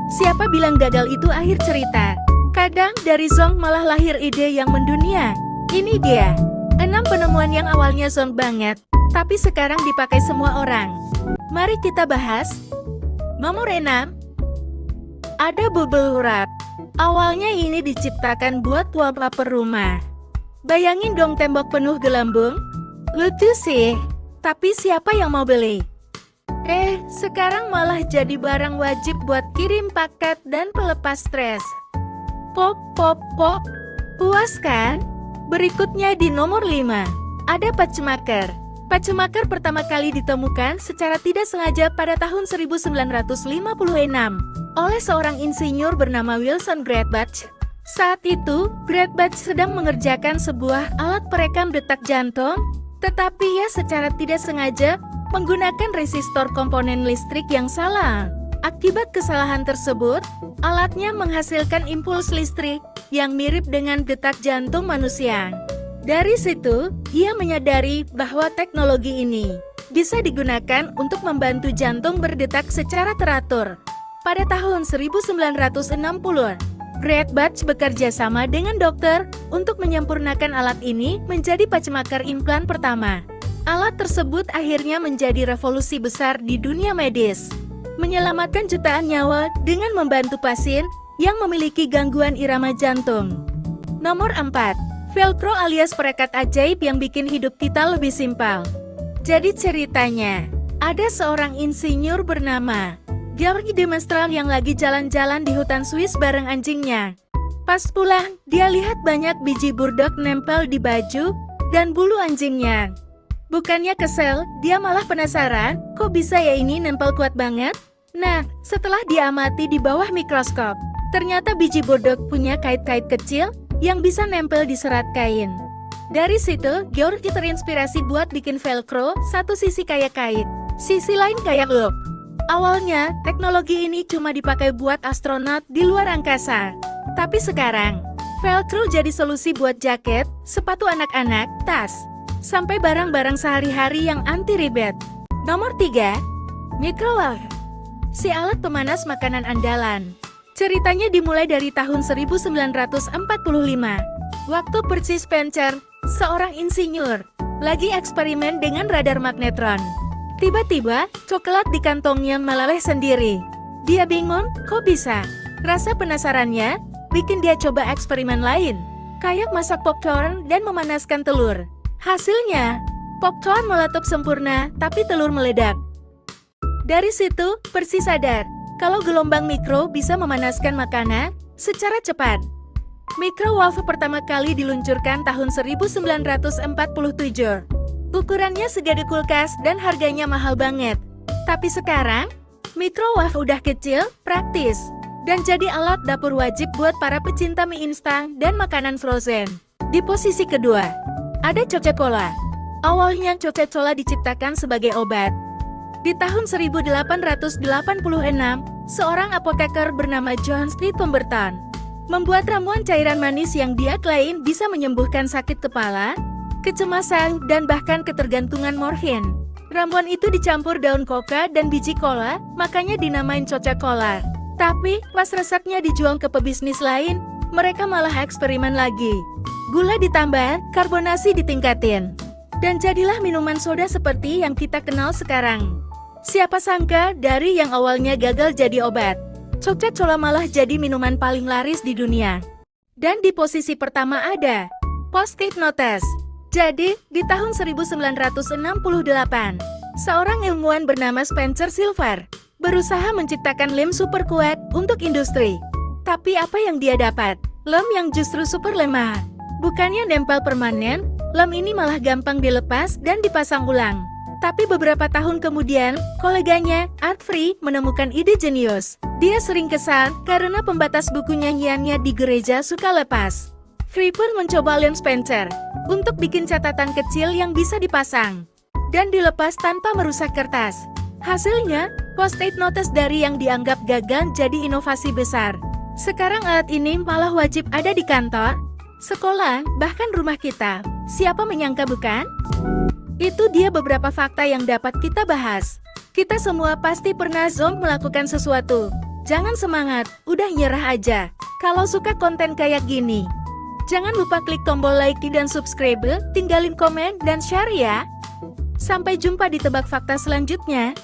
Siapa bilang gagal itu akhir cerita? Kadang dari zonk malah lahir ide yang mendunia. Ini dia 6 penemuan yang awalnya zonk banget, tapi sekarang dipakai semua orang. Mari kita bahas. Nomor 6. Ada bubble wrap. Awalnya ini diciptakan buat wallpaper rumah. Bayangin dong tembok penuh gelembung. Lucu sih, tapi siapa yang mau beli? Sekarang malah jadi barang wajib buat kirim paket dan pelepas stres. Pop. Puas kan? Berikutnya di nomor 5, ada pacemaker. Pacemaker pertama kali ditemukan secara tidak sengaja pada tahun 1956 oleh seorang insinyur bernama Wilson Greatbatch. Saat itu, Greatbatch sedang mengerjakan sebuah alat perekam detak jantung, tetapi ia secara tidak sengaja menggunakan resistor komponen listrik yang salah. Akibat kesalahan tersebut, alatnya menghasilkan impuls listrik yang mirip dengan detak jantung manusia. Dari situ, ia menyadari bahwa teknologi ini bisa digunakan untuk membantu jantung berdetak secara teratur. Pada tahun 1960, Greatbatch bekerja sama dengan dokter untuk menyempurnakan alat ini menjadi pacemaker implan pertama. Alat tersebut akhirnya menjadi revolusi besar di dunia medis, menyelamatkan jutaan nyawa dengan membantu pasien yang memiliki gangguan irama jantung. Nomor 4. Velcro alias perekat ajaib yang bikin hidup kita lebih simpel. Jadi ceritanya, ada seorang insinyur bernama George de Mestral yang lagi jalan-jalan di hutan Swiss bareng anjingnya. Pas pulang, dia lihat banyak biji burdock nempel di baju dan bulu anjingnya. Bukannya kesel, dia malah penasaran, kok bisa ya ini nempel kuat banget? Nah, setelah diamati di bawah mikroskop, ternyata biji burdock punya kait-kait kecil yang bisa nempel di serat kain. Dari situ, George terinspirasi buat bikin velcro, satu sisi kayak kait, sisi lain kayak loop. Awalnya, teknologi ini cuma dipakai buat astronot di luar angkasa. Tapi sekarang, velcro jadi solusi buat jaket, sepatu anak-anak, tas, sampai barang-barang sehari-hari yang anti ribet. Nomor 3. Microwave. Si alat pemanas makanan andalan. Ceritanya dimulai dari tahun 1945. Waktu Percy Spencer, seorang insinyur, lagi eksperimen dengan radar magnetron. Tiba-tiba, coklat di kantongnya meleleh sendiri. Dia bingung, kok bisa? Rasa penasarannya bikin dia coba eksperimen lain, kayak masak popcorn dan memanaskan telur. Hasilnya, popcorn meletup sempurna, tapi telur meledak. Dari situ, Percy sadar kalau gelombang mikro bisa memanaskan makanan secara cepat. Microwave pertama kali diluncurkan tahun 1947. Ukurannya segede kulkas dan harganya mahal banget. Tapi sekarang, microwave udah kecil, praktis, dan jadi alat dapur wajib buat para pecinta mie instan dan makanan frozen. Di posisi kedua, ada Coca-Cola. Awalnya Coca-Cola diciptakan sebagai obat. Di tahun 1886, seorang apoteker bernama John Street Pemberton membuat ramuan cairan manis yang dia klaim bisa menyembuhkan sakit kepala, kecemasan, dan bahkan ketergantungan morfin. Ramuan itu dicampur daun koka dan biji kola, makanya dinamain Coca-Cola. Tapi, pas resepnya dijual ke pebisnis lain, mereka malah eksperimen lagi. Gula ditambah, karbonasi ditingkatin. Dan jadilah minuman soda seperti yang kita kenal sekarang. Siapa sangka dari yang awalnya gagal jadi obat, Coca-Cola malah jadi minuman paling laris di dunia. Dan di posisi pertama ada Post-it notes. Jadi, di tahun 1968, seorang ilmuwan bernama Spencer Silver berusaha menciptakan lem super kuat untuk industri. Tapi apa yang dia dapat? Lem yang justru super lemah. Bukannya nempel permanen, lem ini malah gampang dilepas dan dipasang ulang. Tapi beberapa tahun kemudian, koleganya, Art Free, menemukan ide jenius. Dia sering kesal karena pembatas buku nyanyiannya di gereja suka lepas. Free pun mencoba lem Spencer untuk bikin catatan kecil yang bisa dipasang dan dilepas tanpa merusak kertas. Hasilnya, post-it notes dari yang dianggap gagal jadi inovasi besar. Sekarang alat ini malah wajib ada di kantor, sekolah, bahkan rumah kita. Siapa menyangka, bukan? Itu dia beberapa fakta yang dapat kita bahas. Kita semua pasti pernah zonk melakukan sesuatu. Jangan semangat, udah nyerah aja. Kalau suka konten kayak gini, jangan lupa klik tombol like dan subscribe, tinggalin komen dan share ya. Sampai jumpa di Tebak Fakta selanjutnya.